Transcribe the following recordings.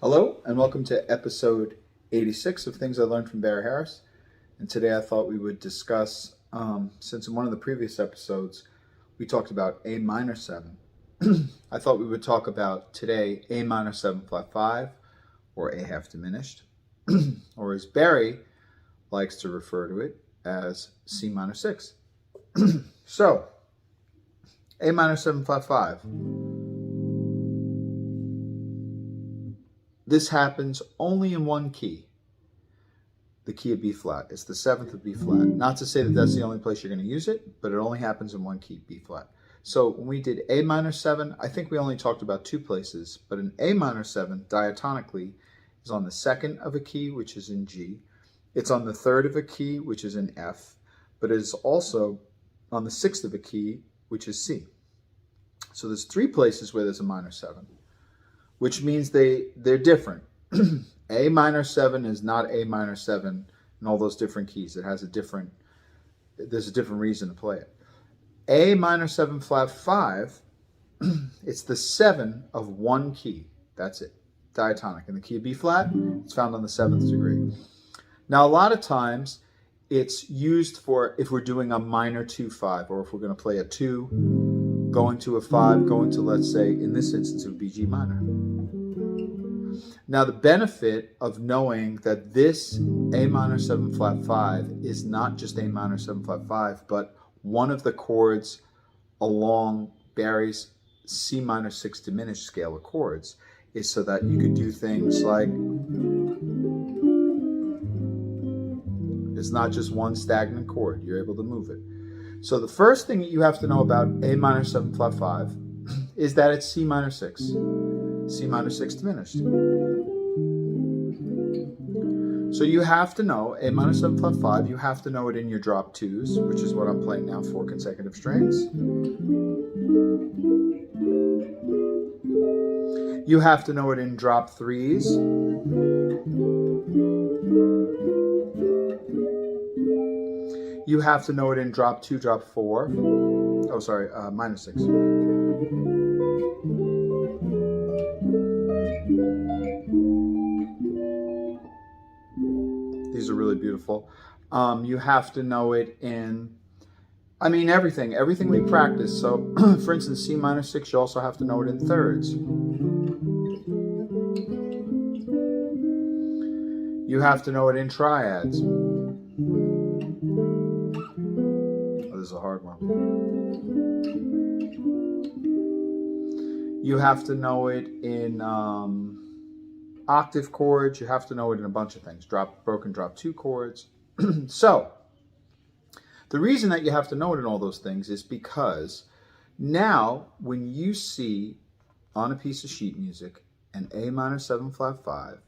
Hello and welcome to episode 86 of Things I Learned from Barry Harris. And today I thought we would discuss, since in one of the previous episodes we talked about A minor 7, I thought we would talk about today A minor 7 flat 5 or A half diminished, or as Barry likes to refer to it as C minor 6. So, A minor 7 flat 5. This happens only in one key, the key of B flat. It's the 7th of B flat. Not to say that that's the only place you're going to use it, but it only happens in one key, B flat. So when we did A minor 7, I think we only talked about two places, but an A minor 7 diatonically is on the 2nd of a key, which is in G. It's on the 3rd of a key, which is in F, but it is also on the 6th of a key, which is C. So there's three places where there's a minor 7. Which means they're different. A minor 7 is not A minor 7 in all those different keys. It has there's a different reason to play it. A minor 7 flat 5, it's the 7 of one key. That's it, diatonic. In the key of B flat, it's found on the 7th degree. Now, a lot of times, it's used for if we're doing a minor 2-5, or if we're going to play a 2, going to a 5, going to, let's say, in this instance, it would be G minor. Now, the benefit of knowing that this A minor 7 flat 5 is not just A minor 7 flat 5, but one of the chords along Barry's C minor 6 diminished scale of chords is so that you could do things like, it's not just one stagnant chord, you're able to move it. So the first thing that you have to know about A minor 7 flat 5 is that it's C minor 6. C minor 6 diminished. So you have to know A minor 7 flat 5, you have to know it in your drop 2s, which is what I'm playing now, 4 consecutive strings. You have to know it in drop 3s. You have to know it in drop 2, drop 4. Oh, sorry, minor 6. These are really beautiful. You have to know it in, everything we practice. So, for instance, C minor 6, you also have to know it in thirds. You have to know it in triads. Oh, this is a hard one. You have to know it in octave chords. You have to know it in a bunch of things. Broken drop 2 chords. So, the reason that you have to know it in all those things is because now when you see on a piece of sheet music an A minor 7 flat 5,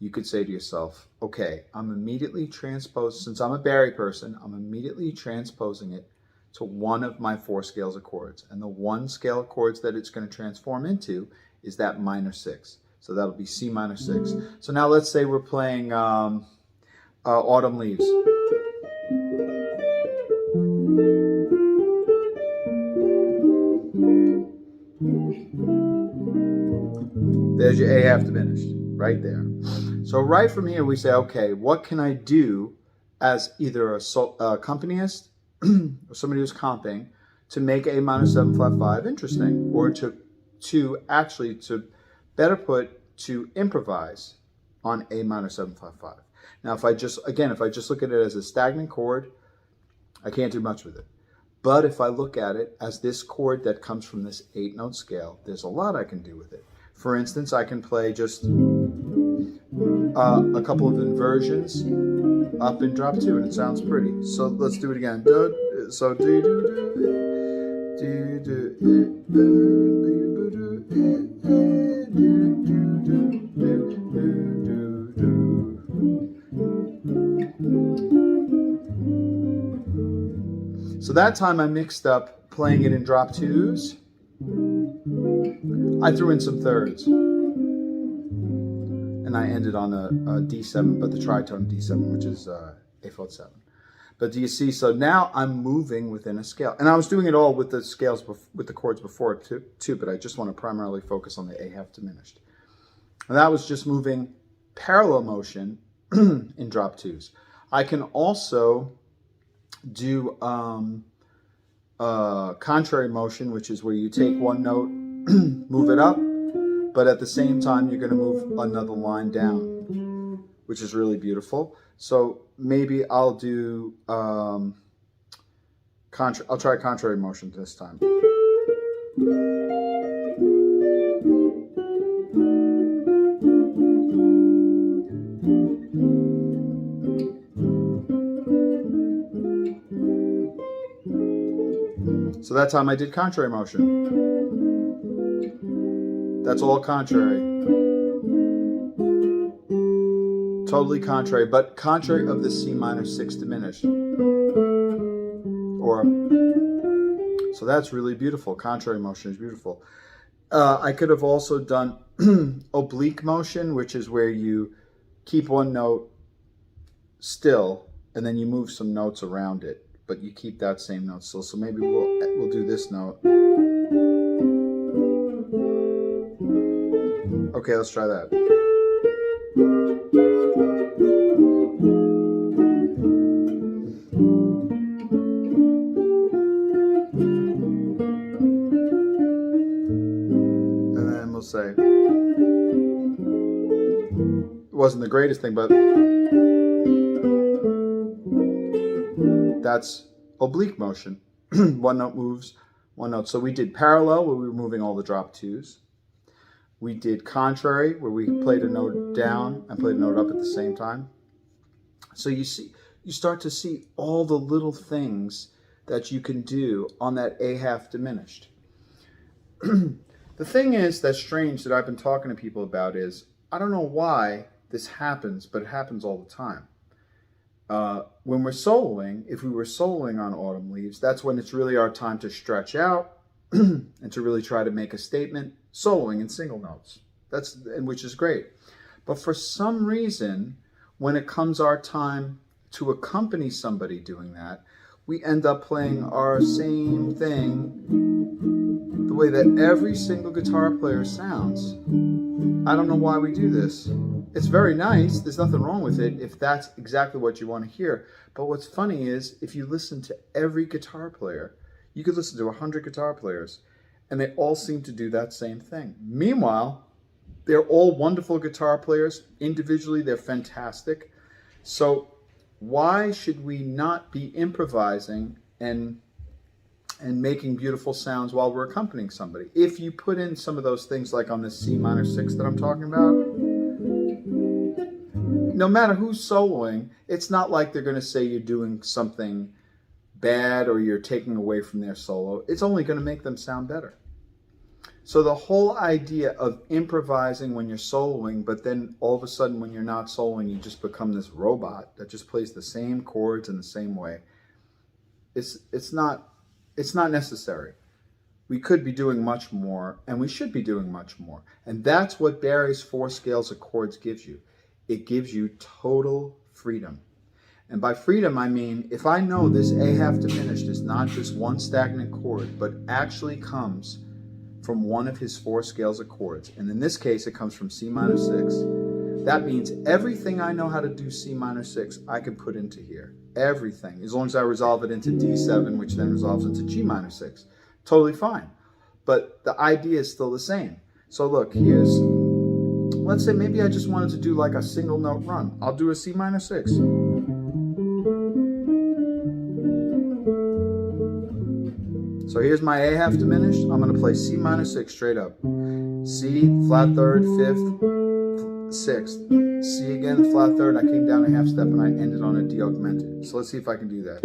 you could say to yourself, okay, I'm immediately transposed, since I'm a Barry person, I'm immediately transposing it to one of my 4 scales of chords. And the one scale of chords that it's going to transform into is that minor 6. So that'll be C minor 6. So now let's say we're playing Autumn Leaves. There's your A half diminished, right there. So right from here we say, okay, what can I do as either a accompanist or somebody who's comping to make A minor 7 flat 5 interesting, or to better put, to improvise on A minor 7 flat 5. Now, if I just look at it as a stagnant chord, I can't do much with it. But if I look at it as this chord that comes from this 8-note scale, there's a lot I can do with it. For instance, I can play just a couple of inversions up in drop 2, and it sounds pretty. So let's do it again. So do do do do So that time I mixed up playing it in drop 2s. I threw in some thirds. And I ended on a D7, but the tritone D7, which is A flat 7. But do you see? So now I'm moving within a scale. And I was doing it all with the scales, with the chords before it too, but I just want to primarily focus on the A half diminished. And that was just moving parallel motion in drop twos. I can also do contrary motion, which is where you take one note, move it up, but at the same time you're going to move another line down, which is really beautiful. So maybe I'll do I'll try contrary motion this time. So that time I did contrary motion. That's all contrary. Totally contrary, but contrary of the C minor 6 diminished. So that's really beautiful. Contrary motion is beautiful. I could have also done oblique motion, which is where you keep one note still and then you move some notes around it, but you keep that same note still. So maybe we'll do this note. Okay, let's try that. And then we'll say, it wasn't the greatest thing, but that's oblique motion. One note moves, one note. So we did parallel, where we were moving all the drop twos. We did contrary, where we played a note down and played a note up at the same time. So you start to see all the little things that you can do on that A half diminished. The thing is that's strange that I've been talking to people about is, I don't know why this happens, but it happens all the time. When we're soloing, if we were soloing on Autumn Leaves, that's when it's really our time to stretch out and to really try to make a statement, soloing in single notes. Which is great. But for some reason, when it comes our time to accompany somebody doing that, we end up playing our same thing the way that every single guitar player sounds. I don't know why we do this. It's very nice. There's nothing wrong with it if that's exactly what you want to hear. But what's funny is if you listen to every guitar player, you could listen to 100 guitar players, and they all seem to do that same thing. Meanwhile, they're all wonderful guitar players. Individually, they're fantastic. So why should we not be improvising and making beautiful sounds while we're accompanying somebody? If you put in some of those things like on this C minor 6 that I'm talking about, no matter who's soloing, it's not like they're going to say you're doing something bad or you're taking away from their solo. It's only going to make them sound better. So the whole idea of improvising when you're soloing, but then all of a sudden when you're not soloing, you just become this robot that just plays the same chords in the same way. It's not necessary. We could be doing much more, and we should be doing much more. And that's what Barry's 4 scales of chords gives you. It gives you total freedom. And by freedom, I mean, if I know this A half diminished is not just one stagnant chord, but actually comes from one of his 4 scales of chords, and in this case, it comes from C minor 6, that means everything I know how to do C minor 6, I can put into here. Everything. As long as I resolve it into D7, which then resolves into G minor 6. Totally fine. But the idea is still the same. So look, here's, let's say maybe I just wanted to do like a single note run. I'll do a C minor 6. So here's my A half diminished. I'm going to play C minor 6 straight up. C, flat third, 5th, 6th. C again, flat third. I came down a half step and I ended on a D augmented. So let's see if I can do that.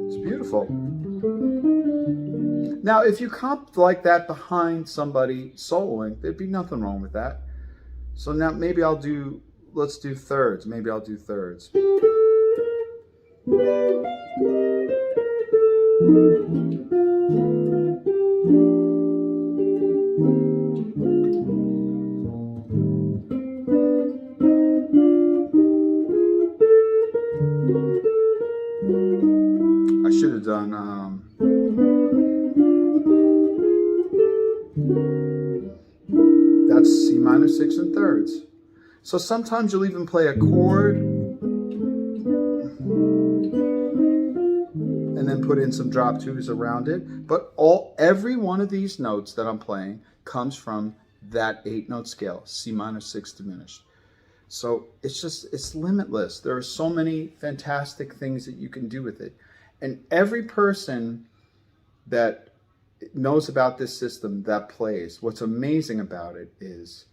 It's beautiful. Now, if you comp like that behind somebody soloing, there'd be nothing wrong with that. So now maybe let's do thirds. Maybe I'll do thirds. that's C minor 6 and thirds. So sometimes you'll even play a chord and then put in some drop twos around it. But every one of these notes that I'm playing comes from that 8-note scale, C minor 6 diminished. So it's limitless. There are so many fantastic things that you can do with it. And every person that knows about this system that plays, what's amazing about it is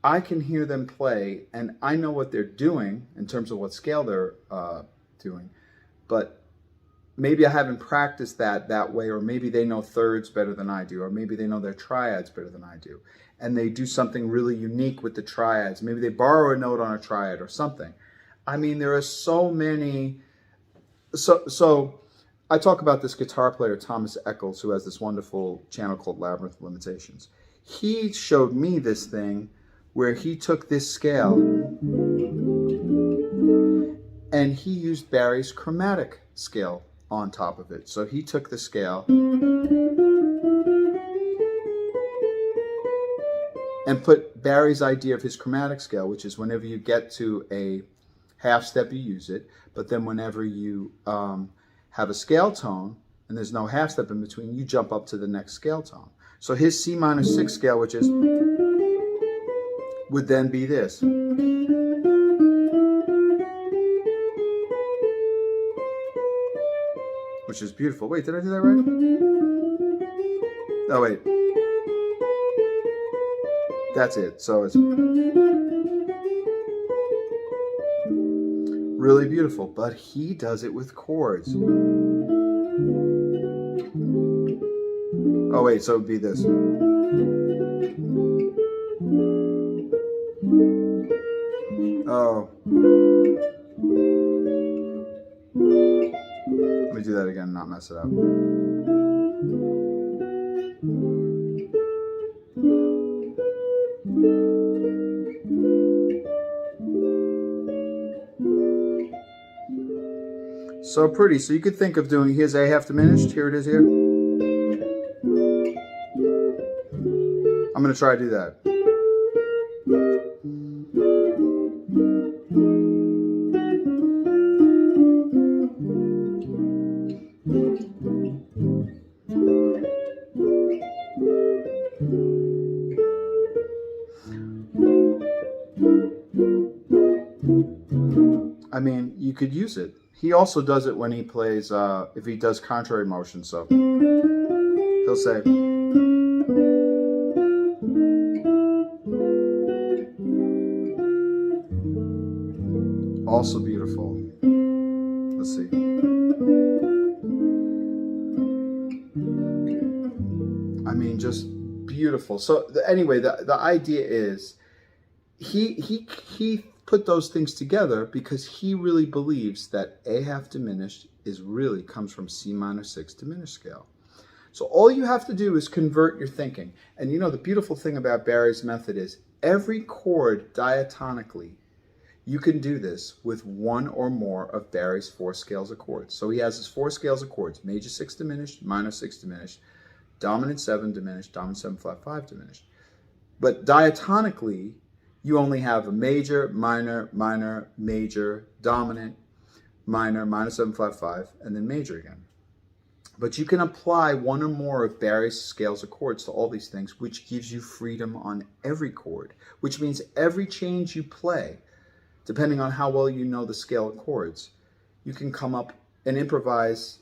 I can hear them play and I know what they're doing in terms of what scale they're doing, but maybe I haven't practiced that way, or maybe they know thirds better than I do, or maybe they know their triads better than I do, and they do something really unique with the triads. Maybe they borrow a note on a triad or something. I mean, there are so many. So I talk about this guitar player, Thomas Eccles, who has this wonderful channel called Labyrinth of Limitations. He showed me this thing where he took this scale and he used Barry's chromatic scale on top of it. So he took the scale and put Barry's idea of his chromatic scale, which is whenever you get to a half step, you use it, but then whenever you have a scale tone and there's no half step in between, you jump up to the next scale tone. So his C minor 6 scale, which is, would then be this. Which is beautiful. Wait, did I do that right? Oh, wait. That's it. So it's really beautiful, but he does it with chords. Oh, wait, so it would be this. Oh. Let me do that again and not mess it up. So pretty. So you could think of doing, here's A half diminished. Here it is here. I'm going to try to do that. I mean, you could use it. He also does it when he plays, if he does contrary motion. So he'll say, also beautiful. Let's see. I mean, just beautiful. So anyway, the idea is he put those things together because he really believes that A half diminished really comes from C minor 6 diminished scale. So all you have to do is convert your thinking. And you know, the beautiful thing about Barry's method is every chord diatonically, you can do this with one or more of Barry's 4 scales of chords. So he has his 4 scales of chords: major 6 diminished, minor 6 diminished, dominant 7 diminished, dominant 7 flat 5 diminished. But diatonically, you only have a major, minor, minor, major, dominant, minor, minor 7 flat 5, and then major again. But you can apply one or more of Barry's scales of chords to all these things, which gives you freedom on every chord, which means every change you play, depending on how well you know the scale of chords, you can come up and improvise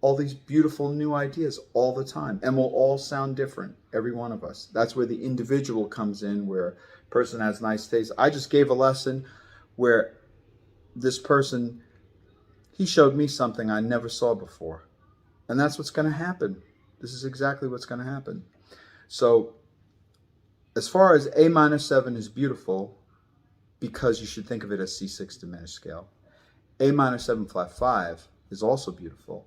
all these beautiful new ideas all the time, and will all sound different, every one of us. That's where the individual comes in, where a person has nice taste. I just gave a lesson where this person, he showed me something I never saw before. And that's what's going to happen. This is exactly what's going to happen. So as far as A minor 7 is beautiful, because you should think of it as C6 diminished scale. A minor 7 flat 5 is also beautiful,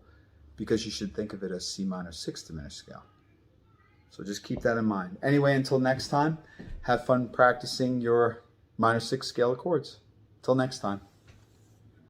because you should think of it as C minor 6 diminished scale. So just keep that in mind. Anyway, until next time, have fun practicing your minor 6 scale of chords. Till next time.